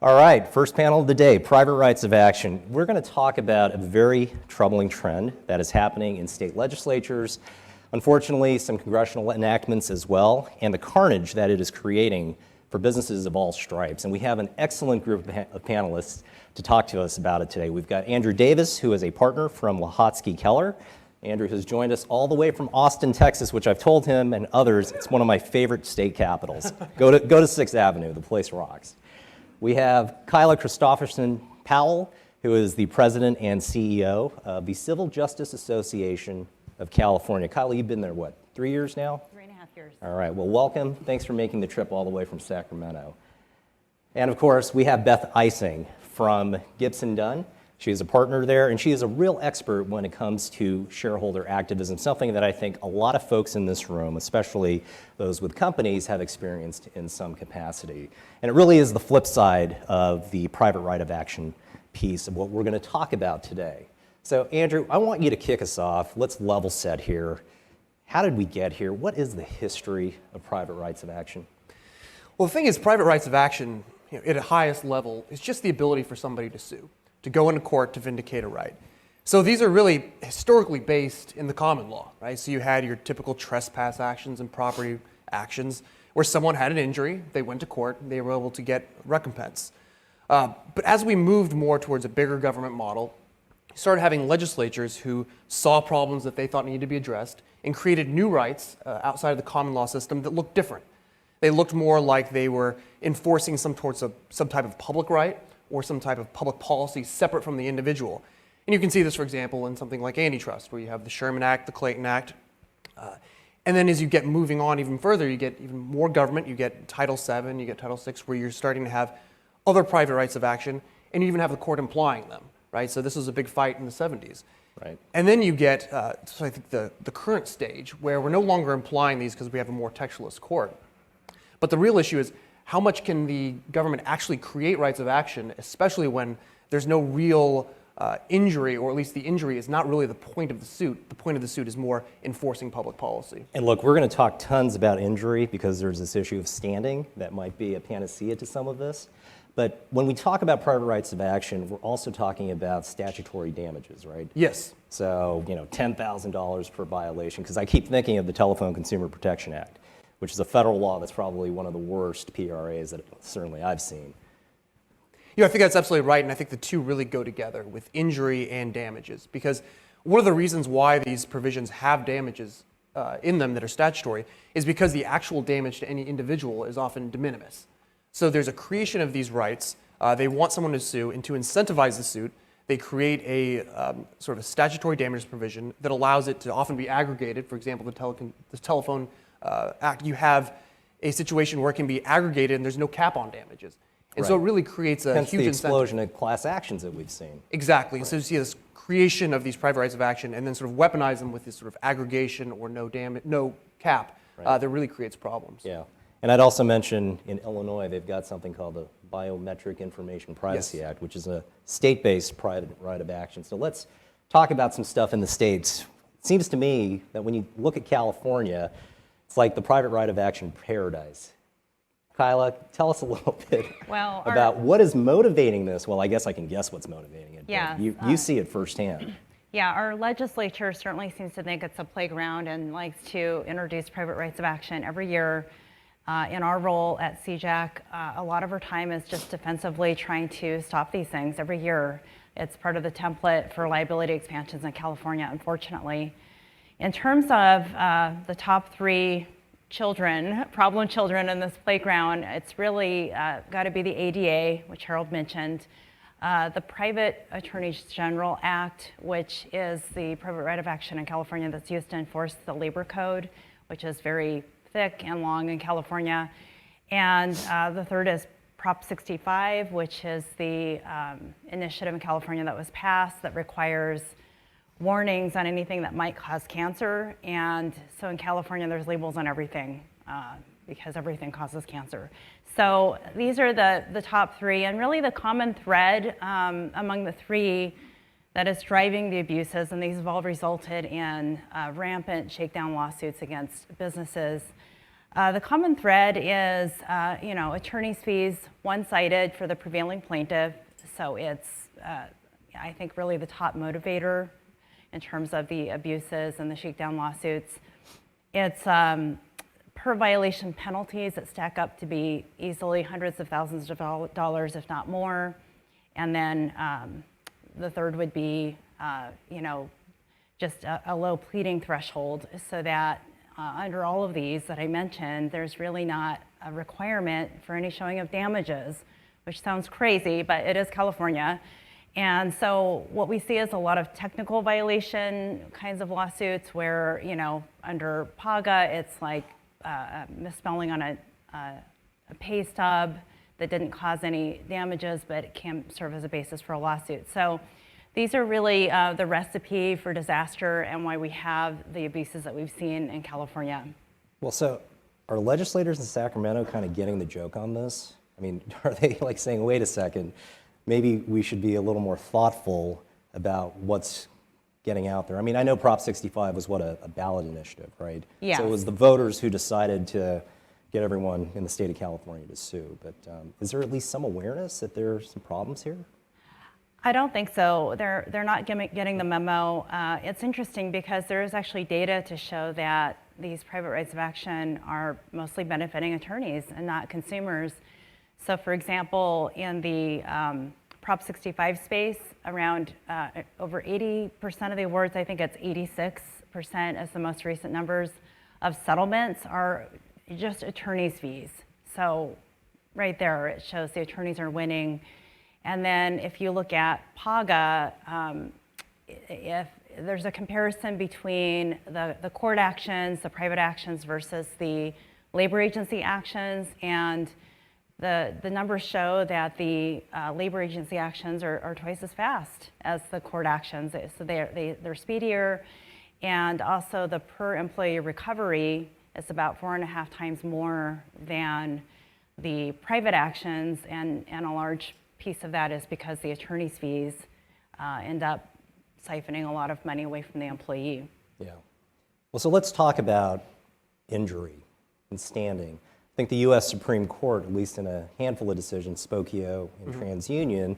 All right, first panel of the day, private rights of action. We're going to talk about a very troubling trend that is happening in state legislatures, unfortunately some congressional enactments as well, and the carnage that it is creating for businesses of all stripes. And we have an excellent group of panelists to talk to us about it today. We've got Andrew Davis, who is a partner from Lehotsky Keller. Andrew has joined us all the way from Austin, Texas, which I've told him and others, it's one of my favorite state capitals. Go to 6th Avenue, the place rocks. We have Kyla Christoffersen Powell, who is the president and CEO of the Civil Justice Association of California. Kyla, you've been there, what, 3 years now? 3.5 years. All right, well, welcome. Thanks for making the trip all the way from Sacramento. And of course, we have Beth Ising from Gibson, Dunn. She is a partner there, and she is a real expert when it comes to shareholder activism, something that I think a lot of folks in this room, especially those with companies, have experienced in some capacity. And it really is the flip side of the private right of action piece of what we're going to talk about today. So, Andrew, I want you to kick us off. Let's level set here. How did we get here? What is the history of private rights of action? Well, the thing is, private rights of action, at a highest level, is just the ability for somebody to sue, to go into court to vindicate a right. So these are really historically based in the common law, right? So you had your typical trespass actions and property actions where someone had an injury, they went to court, and they were able to get recompense. But as we moved more towards a bigger government model, you started having legislatures who saw problems that they thought needed to be addressed and created new rights outside of the common law system that looked different. They looked more like they were enforcing some type of public right or some type of public policy separate from the individual. And you can see this, for example, in something like antitrust, where you have the Sherman Act, the Clayton Act. And then as you get moving on even further, you get even more government, you get Title VII, you get Title VI, where you're starting to have other private rights of action, and you even have the court implying them, right? So this was a big fight in the 70s. Right. And then you get, so I think the current stage, where we're no longer implying these because we have a more textualist court. But the real issue is, how much can the government actually create rights of action, especially when there's no real injury, or at least the injury is not really the point of the suit. The point of the suit is more enforcing public policy. And look, we're going to talk tons about injury because there's this issue of standing that might be a panacea to some of this. But when we talk about private rights of action, we're also talking about statutory damages, right? Yes. So, $10,000 per violation, because I keep thinking of the Telephone Consumer Protection Act, which is a federal law that's probably one of the worst PRAs that certainly I've seen. I think that's absolutely right, and I think the two really go together with injury and damages, because one of the reasons why these provisions have damages in them that are statutory is because the actual damage to any individual is often de minimis. So there's a creation of these rights. They want someone to sue, and to incentivize the suit, they create a sort of a statutory damages provision that allows it to often be aggregated. For example, the Telephone Act, you have a situation where it can be aggregated and there's no cap on damages. And so it really creates a huge incentive. Hence the explosion of class actions that we've seen. Exactly. Right. So you see this creation of these private rights of action and then sort of weaponize them with this sort of aggregation or no cap that really creates problems. Yeah. And I'd also mention in Illinois, they've got something called the Biometric Information Privacy Act, which is a state-based private right of action. So let's talk about some stuff in the states. It seems to me that when you look at California, it's like the private right of action paradise. Kyla, tell us a little bit about what is motivating this. Well, I guess I can guess what's motivating it. Yeah. You see it firsthand. Yeah, our legislature certainly seems to think it's a playground and likes to introduce private rights of action every year. In our role at CJAC, a lot of our time is just defensively trying to stop these things every year. It's part of the template for liability expansions in California, unfortunately. In terms of the top three problem children in this playground, it's really got to be the ADA, which Harold mentioned, the Private Attorneys General Act, which is the private right of action in California that's used to enforce the labor code, which is very thick and long in California. And the third is Prop 65, which is the initiative in California that was passed that requires warnings on anything that might cause cancer. And so in California, there's labels on everything because everything causes cancer. So these are the top three, and really the common thread among the three that is driving the abuses, and these have all resulted in rampant shakedown lawsuits against businesses. The common thread is, attorney's fees one-sided for the prevailing plaintiff. So it's, I think, really the top motivator in terms of the abuses and the shakedown lawsuits. It's per violation penalties that stack up to be easily hundreds of thousands of dollars, if not more. And then the third would be, just a low pleading threshold, so that under all of these that I mentioned, there's really not a requirement for any showing of damages, which sounds crazy, but it is California. And so what we see is a lot of technical violation kinds of lawsuits where, under PAGA, it's like misspelling on a pay stub that didn't cause any damages, but it can serve as a basis for a lawsuit. So these are really the recipe for disaster and why we have the abuses that we've seen in California. Well, so are legislators in Sacramento kind of getting the joke on this? I mean, are they like saying, wait a second, maybe we should be a little more thoughtful about what's getting out there? I mean, I know Prop 65 was what, a ballot initiative, right? Yes. So it was the voters who decided to get everyone in the state of California to sue. But is there at least some awareness that there are some problems here? I don't think so. They're not getting the memo. It's interesting because there is actually data to show that these private rights of action are mostly benefiting attorneys and not consumers. So for example, in the Prop 65 space, around over 80% of the awards, I think it's 86% as the most recent numbers of settlements, are just attorney's fees. So right there, it shows the attorneys are winning. And then if you look at PAGA, if there's a comparison between the court actions, the private actions versus the labor agency actions, and the numbers show that the labor agency actions are twice as fast as the court actions. So they're speedier, and also the per employee recovery is about 4.5 times more than the private actions, and a large piece of that is because the attorney's fees end up siphoning a lot of money away from the employee. Yeah. Well, so let's talk about injury and standing. I think the U.S. Supreme Court, at least in a handful of decisions, Spokio and TransUnion,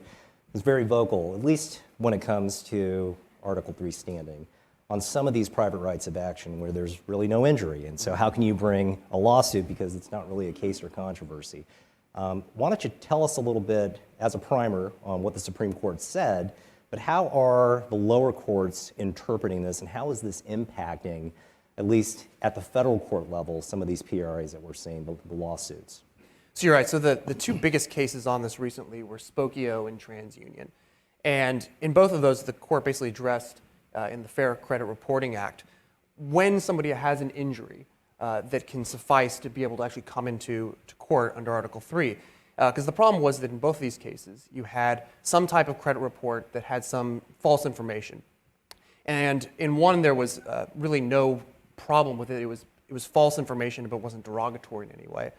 is very vocal, at least when it comes to Article 3 standing, on some of these private rights of action where there's really no injury. And so how can you bring a lawsuit because it's not really a case or controversy? Why don't you tell us a little bit, as a primer, on what the Supreme Court said, but how are the lower courts interpreting this, and how is this impacting, at least at the federal court level, some of these PRAs that we're seeing, the lawsuits? So you're right. So the two biggest cases on this recently were Spokio and TransUnion. And in both of those, the court basically addressed in the Fair Credit Reporting Act, when somebody has an injury that can suffice to be able to actually come into court under Article 3. Because the problem was that in both of these cases, you had some type of credit report that had some false information. And in one, there was really no problem with it. It was false information, but wasn't derogatory in any way.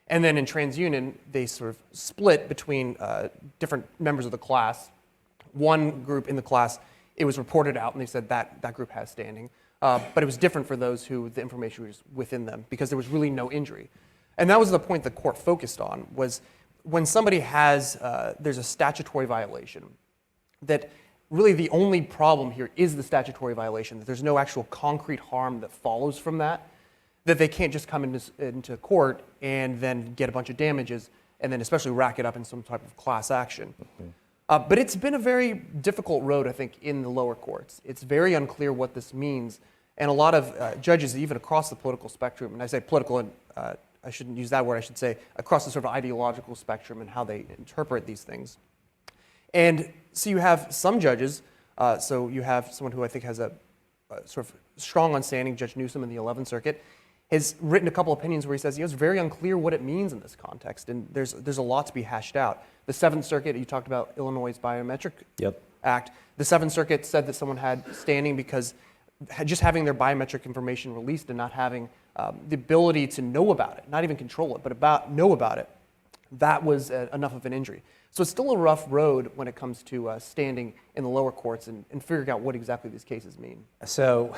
And then in TransUnion, they sort of split between different members of the class. One group in the class, it was reported out, and they said that group has standing. But it was different for those who the information was within them because there was really no injury. And that was the point the court focused on, was when somebody has, there's a statutory violation, that really the only problem here is the statutory violation, that there's no actual concrete harm that follows from that they can't just come into court and then get a bunch of damages and then especially rack it up in some type of class action. But it's been a very difficult road, I think, in the lower courts. It's very unclear what this means. And a lot of judges, even across the political spectrum, and I say political, and I shouldn't use that word, I should say across the sort of ideological spectrum and how they interpret these things. And so you have some judges, so you have someone who I think has a sort of strong on standing, Judge Newsom in the 11th Circuit, has written a couple opinions where he says, it's very unclear what it means in this context, and there's a lot to be hashed out. The 7th Circuit, you talked about Illinois' Biometric Act. The 7th Circuit said that someone had standing because just having their biometric information released and not having the ability to know about it, not even control it, but know about it, that was enough of an injury. So it's still a rough road when it comes to standing in the lower courts and figuring out what exactly these cases mean. So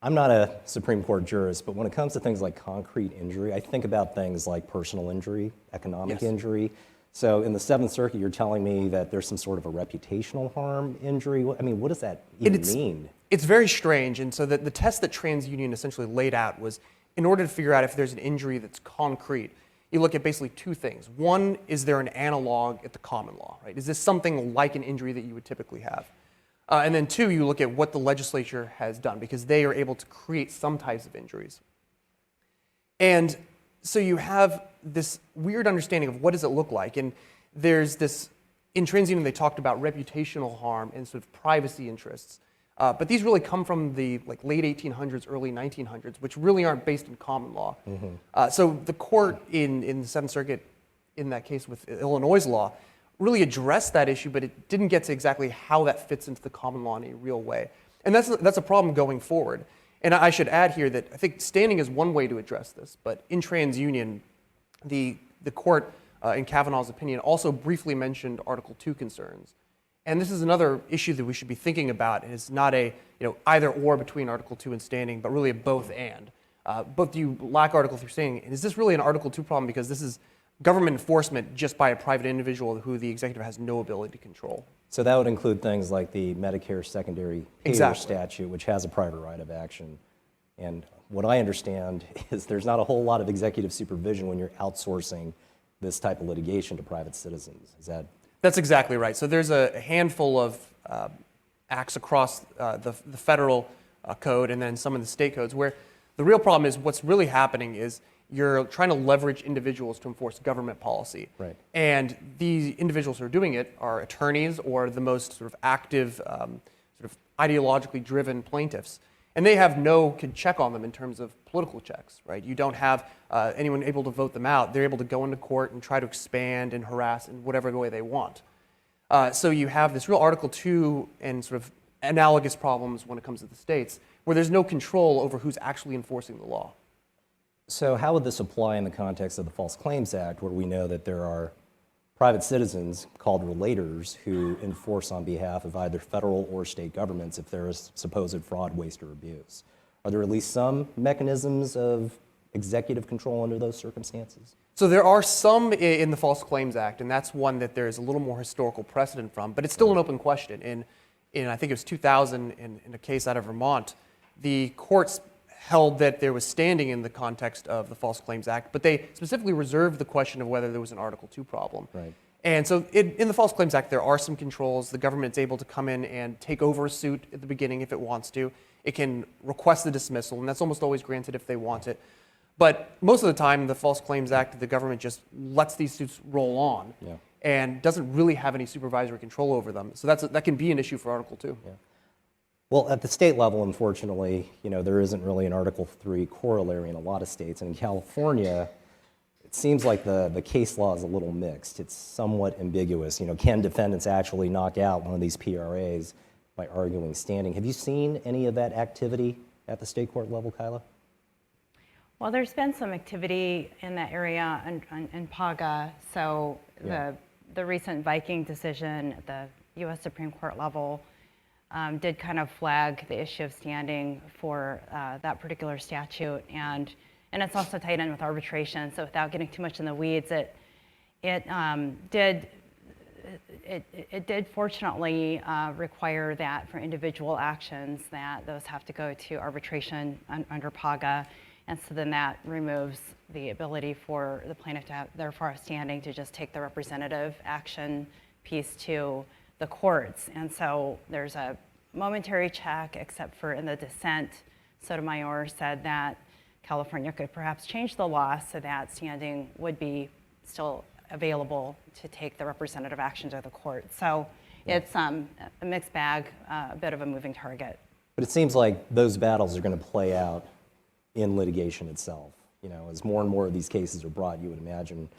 I'm not a Supreme Court jurist, but when it comes to things like concrete injury, I think about things like personal injury, economic Yes. injury. So in the Seventh Circuit, you're telling me that there's some sort of a reputational harm injury. I mean, what does that even mean? It's very strange. And so the test that TransUnion essentially laid out was in order to figure out if there's an injury that's concrete, you look at basically two things. One, is there an analog at the common law, right? Is this something like an injury that you would typically have? And then two, you look at what the legislature has done because they are able to create some types of injuries. And so you have this weird understanding of what does it look like. And there's this, in TransUnion they talked about reputational harm and sort of privacy interests. But these really come from the late 1800s, early 1900s, which really aren't based in common law. So the court in the Seventh Circuit, in that case with Illinois' law, really addressed that issue, but it didn't get to exactly how that fits into the common law in a real way. And that's a problem going forward. And I should add here that I think standing is one way to address this, but in TransUnion, the court, in Kavanaugh's opinion, also briefly mentioned Article 2 concerns. And this is another issue that we should be thinking about. It's not a either or between Article 2 and standing, but really a both and. Both do you lack Article 3 standing? And is this really an Article 2 problem because this is government enforcement just by a private individual who the executive has no ability to control? So that would include things like the Medicare secondary payer statute, which has a private right of action. And what I understand is there's not a whole lot of executive supervision when you're outsourcing this type of litigation to private citizens. Is that? That's exactly right. So there's a handful of acts across the federal code and then some of the state codes where the real problem is what's really happening is you're trying to leverage individuals to enforce government policy. Right. And these individuals who are doing it are attorneys or the most sort of active, sort of ideologically driven plaintiffs. And they have no check on them in terms of political checks, right? You don't have anyone able to vote them out. They're able to go into court and try to expand and harass in whatever way they want. So you have this real Article 2 and sort of analogous problems when it comes to the states, where there's no control over who's actually enforcing the law. So how would this apply in the context of the False Claims Act, where we know that there are private citizens called relators who enforce on behalf of either federal or state governments if there is supposed fraud, waste, or abuse? Are there at least some mechanisms of executive control under those circumstances? So there are some in the False Claims Act, and that's one that there's a little more historical precedent from, but it's still an open question. In I think it was 2000, in a case out of Vermont, the courts held that there was standing in the context of the False Claims Act, but they specifically reserved the question of whether there was an Article 2 problem. Right. And so in the False Claims Act, there are some controls. The government's able to come in and take over a suit at the beginning if it wants to. It can request the dismissal, and that's almost always granted if they want it. But most of the time, the False Claims Act, the government just lets these suits roll on and doesn't really have any supervisory control over them. So that can be an issue for Article 2. Yeah. Well, at the state level, unfortunately, there isn't really an Article 3 corollary in a lot of states. And in California, it seems like the case law is a little mixed. It's somewhat ambiguous. Can defendants actually knock out one of these PRAs by arguing standing? Have you seen any of that activity at the state court level, Kyla? Well, there's been some activity in that area in PAGA. So the recent Viking decision at the U.S. Supreme Court level did kind of flag the issue of standing for that particular statute, and it's also tied in with arbitration. So without getting too much in the weeds, it did fortunately require that for individual actions that those have to go to arbitration under PAGA, and so then that removes the ability for the plaintiff to have therefore standing to just take the representative action piece to the courts. And so there's a momentary check, except for in the dissent, Sotomayor said that California could perhaps change the law so that standing would be still available to take the representative action to the court. So it's a mixed bag, a bit of a moving target. But it seems like those battles are going to play out in litigation itself. As more and more of these cases are brought, you would imagine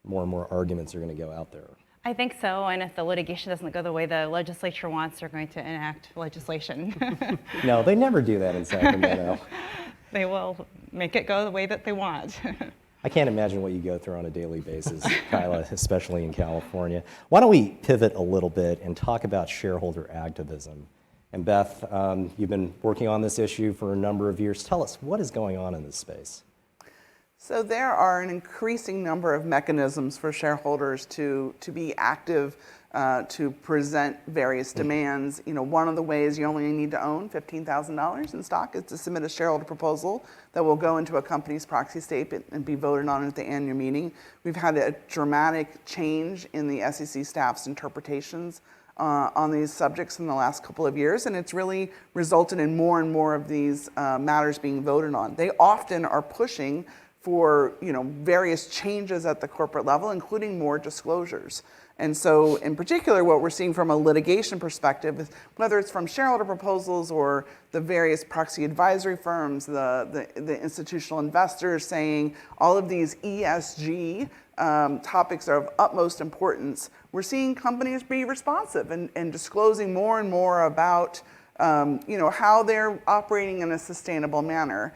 more and more arguments are going to go out there. I think so, and if the litigation doesn't go the way the legislature wants, they're going to enact legislation. No, they never do that in Sacramento. They will make it go the way that they want. I can't imagine what you go through on a daily basis, Kyla, especially in California. Why don't we pivot a little bit and talk about shareholder activism? And Beth, you've been working on this issue for a number of years. Tell us, what is going on in this space? So there are an increasing number of mechanisms for shareholders to be active, to present various demands. One of the ways you only need to own $15,000 in stock is to submit a shareholder proposal that will go into a company's proxy statement and be voted on at the annual meeting. We've had a dramatic change in the SEC staff's interpretations on these subjects in the last couple of years, and it's really resulted in more and more of these matters being voted on. They often are pushing for various changes at the corporate level, including more disclosures. And so in particular, what we're seeing from a litigation perspective is whether it's from shareholder proposals or the various proxy advisory firms, the institutional investors saying all of these ESG topics are of utmost importance, we're seeing companies be responsive and disclosing more and more about how they're operating in a sustainable manner.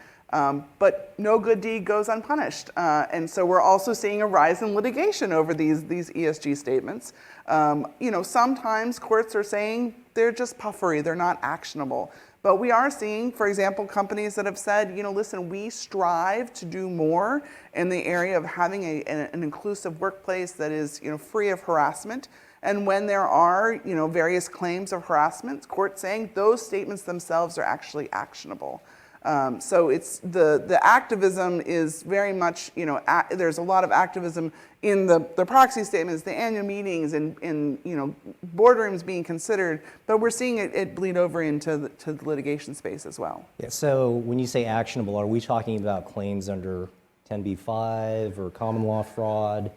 But no good deed goes unpunished. And so we're also seeing a rise in litigation over these ESG statements. Sometimes courts are saying they're just puffery, they're not actionable. But we are seeing, for example, companies that have said, listen, we strive to do more in the area of having an inclusive workplace that is free of harassment. And when there are various claims of harassment, courts saying those statements themselves are actually actionable. So it's the activism is very much, there's a lot of activism in the proxy statements, the annual meetings, and boardrooms being considered, but we're seeing it bleed over into the litigation space as well. Yeah, so when you say actionable, are we talking about claims under 10b-5 or common law fraud,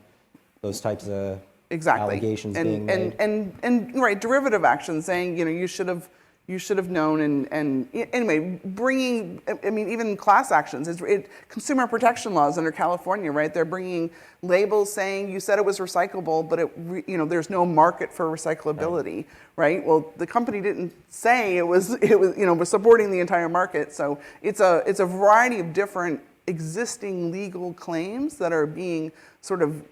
those types of allegations being made? And right, derivative actions saying, you should have known, and anyway, bringing, even class actions, consumer protection laws under California, right? They're bringing labels saying you said it was recyclable, but there's no market for recyclability, right? Well, the company didn't say it was supporting the entire market. So it's a variety of different existing legal claims that are being sort of,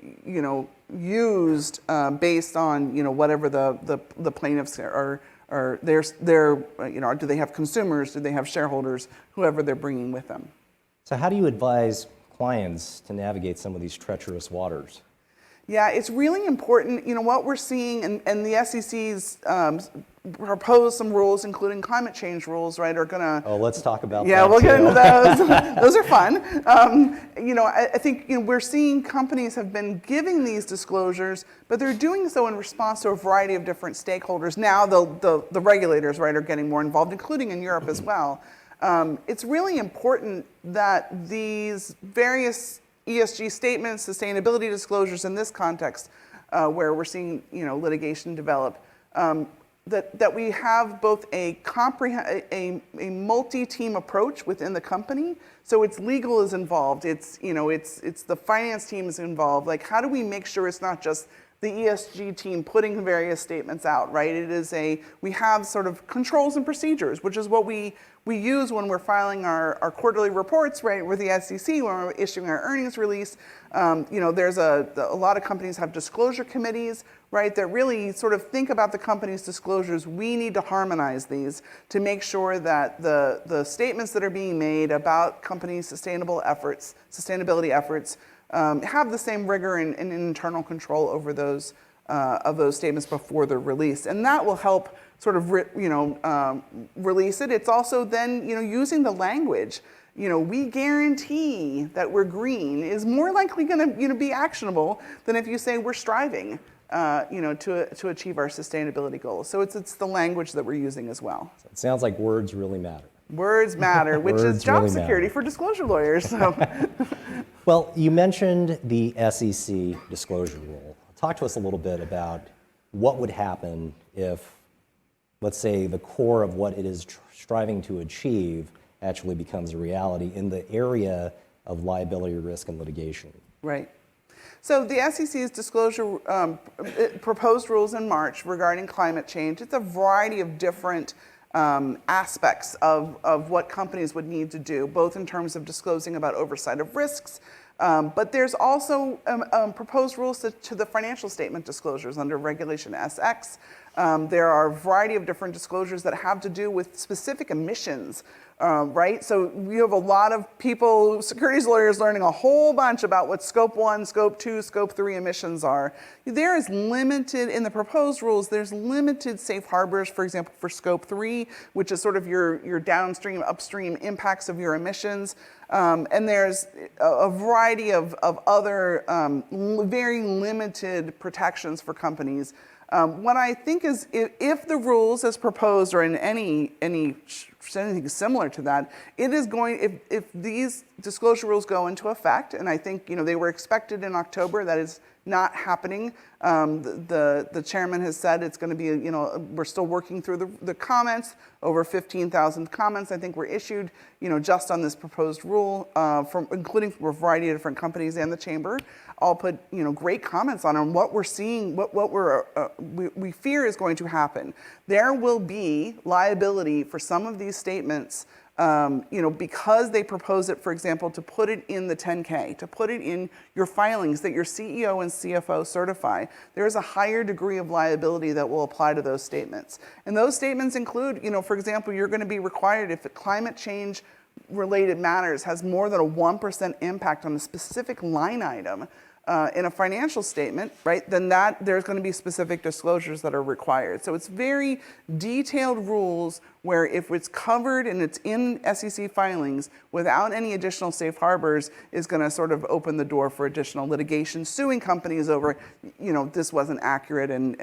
used based on, whatever the plaintiffs are. Or do they have consumers? Do they have shareholders? Whoever they're bringing with them. So how do you advise clients to navigate some of these treacherous waters? Yeah, it's really important. What we're seeing, and the SEC's proposed some rules, including climate change rules, right, are gonna. Oh, let's talk about that. Yeah, we'll get into those. Those are fun. I think we're seeing companies have been giving these disclosures, but they're doing so in response to a variety of different stakeholders. Now the regulators, right, are getting more involved, including in Europe as well. It's really important that these various ESG statements, sustainability disclosures in this context, where we're seeing litigation develop, that we have both a multi-team approach within the company. So it's legal is involved. It's the finance team is involved. Like, how do we make sure it's not just the ESG team putting various statements out, right? We have sort of controls and procedures, which is what we use when we're filing our quarterly reports, right, with the SEC, when we're issuing our earnings release. There's a lot of companies have disclosure committees, right, that really sort of think about the company's disclosures. We need to harmonize these to make sure that the statements that are being made about companies' sustainability efforts, have the same rigor and internal control over those statements before they're released, and that will help sort of release it. It's also then using the language. We guarantee that we're green is more likely going to be actionable than if you say we're striving to achieve our sustainability goals. So it's the language that we're using as well. So it sounds like words really matter. Words matter, which Words is job really security matter. for disclosure lawyers. So. Well, you mentioned the SEC disclosure rule. Talk to us a little bit about what would happen if, let's say, the core of what it is striving to achieve actually becomes a reality in the area of liability, risk, and litigation. Right. So the SEC's disclosure proposed rules in March regarding climate change. It's a variety of different aspects of what companies would need to do, both in terms of disclosing about oversight of risks, But there's also proposed rules to the financial statement disclosures under Regulation SX. There are a variety of different disclosures that have to do with specific emissions, right? So you have a lot of people, securities lawyers, learning a whole bunch about what Scope 1, Scope 2, Scope 3 emissions are. There is limited, in the proposed rules, there's limited safe harbors, for example, for Scope 3, which is sort of your downstream, upstream impacts of your emissions. And there's a variety of other very limited protections for companies. What I think is if the rules as proposed or in anything similar to that, it is going, if these disclosure rules go into effect, and I think they were expected in October, that is not happening. The chairman has said it's going to be, we're still working through the comments. Over 15,000 comments, I think, were issued, just on this proposed rule, including from a variety of different companies and the chamber. All put, great comments on what we're seeing, what we fear is going to happen. There will be liability for some of these statements. Because they propose it, for example, to put it in the 10K, to put it in your filings that your CEO and CFO certify, there is a higher degree of liability that will apply to those statements. And those statements include, for example, you're going to be required if climate change related matters has more than a 1% impact on a specific line item in a financial statement, right, then there's going to be specific disclosures that are required. So it's very detailed rules where if it's covered and it's in SEC filings without any additional safe harbors is going to sort of open the door for additional litigation, suing companies over, this wasn't accurate and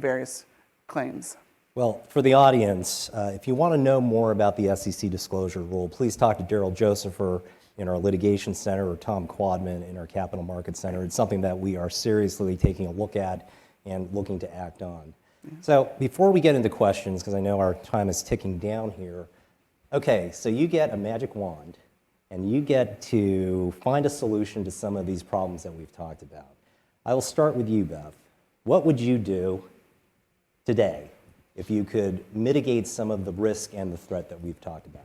various claims. Well, for the audience, if you want to know more about the SEC disclosure rule, please talk to Daryl Josepher in our litigation center or Tom Quadman in our capital markets center. It's something that we are seriously taking a look at and looking to act on. So before we get into questions, because I know our time is ticking down here, okay, so you get a magic wand and you get to find a solution to some of these problems that we've talked about. I will start with you, Beth. What would you do today if you could mitigate some of the risk and the threat that we've talked about?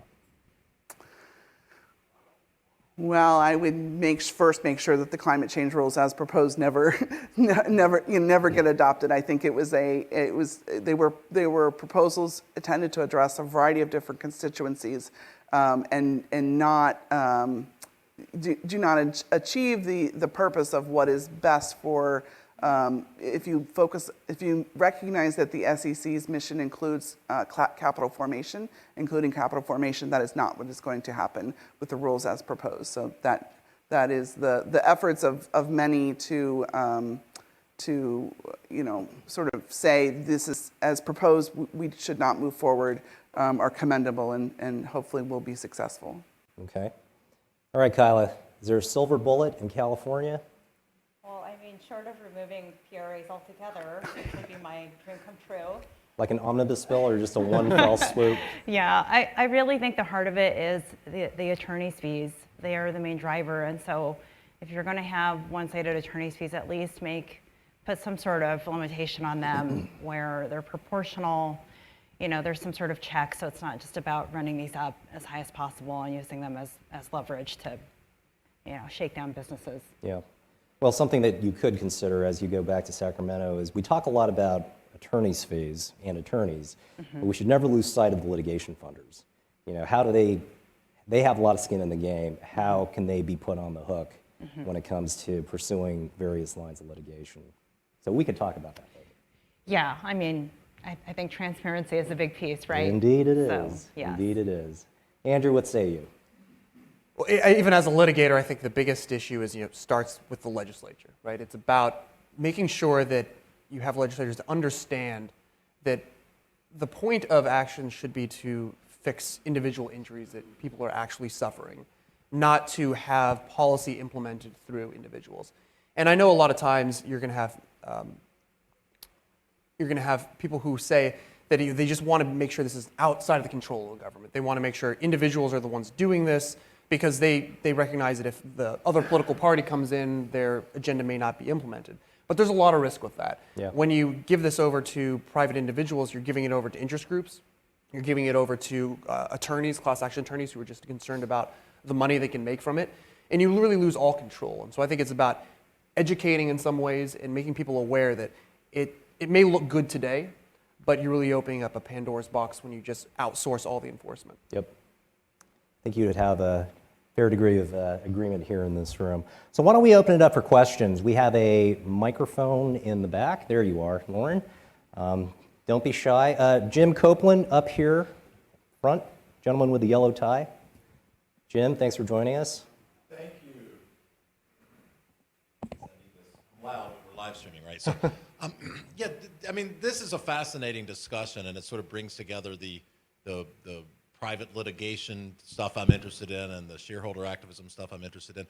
Well, I would first make sure that the climate change rules as proposed never get adopted. I think they were proposals intended to address a variety of different constituencies, and not do not achieve the purpose of what is best for. If you recognize that the SEC's mission includes capital formation, including capital formation, that is not what is going to happen with the rules as proposed. So that is the efforts of many to sort of say this is as proposed, we should not move forward, are commendable and hopefully will be successful. Okay. All right, Kyla, is there a silver bullet in California? Short of removing PRAs altogether, which would be my dream come true. Like an omnibus bill or just a one fell swoop? Yeah, I really think the heart of it is the attorney's fees. They are the main driver, and so if you're going to have one-sided attorney's fees, at least put some sort of limitation on them where they're proportional. There's some sort of check, so it's not just about running these up as high as possible and using them as leverage to, shake down businesses. Yeah. Well, something that you could consider as you go back to Sacramento is we talk a lot about attorney's fees and attorneys, but we should never lose sight of the litigation funders. How do they have a lot of skin in the game. How can they be put on the hook when it comes to pursuing various lines of litigation? So we could talk about that later. Yeah, I think transparency is a big piece, right? Indeed it is. So, yes. Indeed it is. Andrew, what say you? Well, even as a litigator, I think the biggest issue is, starts with the legislature, right? It's about making sure that you have legislators to understand that the point of action should be to fix individual injuries that people are actually suffering, not to have policy implemented through individuals. And I know a lot of times you're going to have people who say that they just want to make sure this is outside of the control of the government. They want to make sure individuals are the ones doing this, because they recognize that if the other political party comes in, their agenda may not be implemented. But there's a lot of risk with that. Yeah. When you give this over to private individuals, you're giving it over to interest groups. You're giving it over to attorneys, class action attorneys, who are just concerned about the money they can make from it. and you really lose all control. And so I think it's about educating in some ways and making people aware that it may look good today, but you're really opening up a Pandora's box when you just outsource all the enforcement. Yep. I think you would have a fair degree of agreement here in this room. So why don't we open it up for questions? We have a microphone in the back. There you are, Lauren. Don't be shy. Jim Copeland up here front, gentleman with the yellow tie. Jim, thanks for joining us. Thank you. Wow, we're live streaming, right? So, yeah, I mean, this is a fascinating discussion, and it sort of brings together the private litigation stuff I'm interested in and the shareholder activism stuff I'm interested in.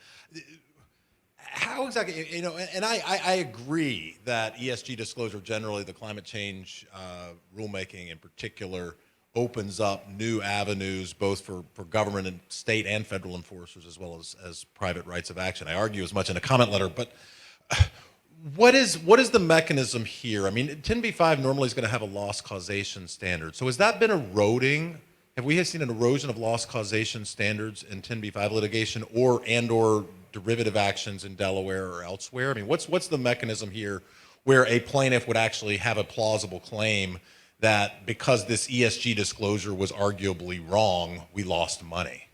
How exactly, you know, and I agree that ESG disclosure generally, the climate change rulemaking in particular, opens up new avenues both for government and state and federal enforcers as well as private rights of action. I argue as much in a comment letter, but what is the mechanism here? I mean, 10b-5 normally is going to have a loss causation standard. So has that been eroding? Have we seen an erosion of loss causation standards in 10b-5 litigation or derivative actions in Delaware or elsewhere? I mean, what's the mechanism here where a plaintiff would actually have a plausible claim that because this ESG disclosure was arguably wrong, we lost money?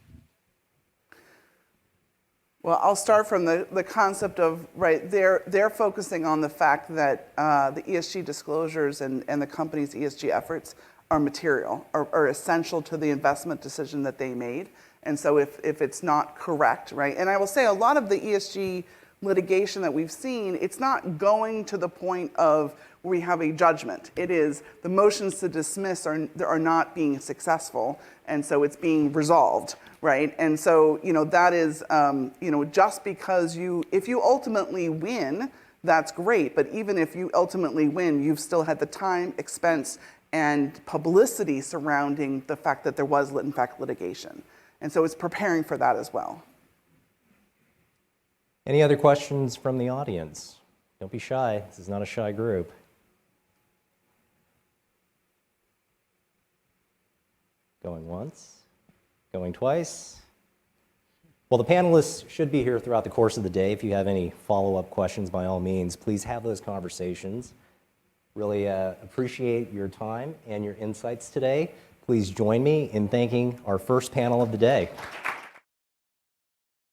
Well, I'll start from the concept of, right, they're focusing on the fact that the ESG disclosures and the company's ESG efforts are material, are essential to the investment decision that they made. And so if it's not correct, right, and I will say a lot of the ESG litigation that we've seen, it's not going to the point of where we have a judgment. It is the motions to dismiss are not being successful, and so it's being resolved, right? And so, you know, that is, you know, just because if you ultimately win, that's great, but even if you ultimately win, you've still had the time, expense, and publicity surrounding the fact that there was, in fact, litigation. And so it's preparing for that as well. Any other questions from the audience? Don't be shy. This is not a shy group. Going once, going twice. Well, the panelists should be here throughout the course of the day. If you have any follow-up questions, by all means, please have those conversations. Really appreciate your time and your insights today. Please join me in thanking our first panel of the day.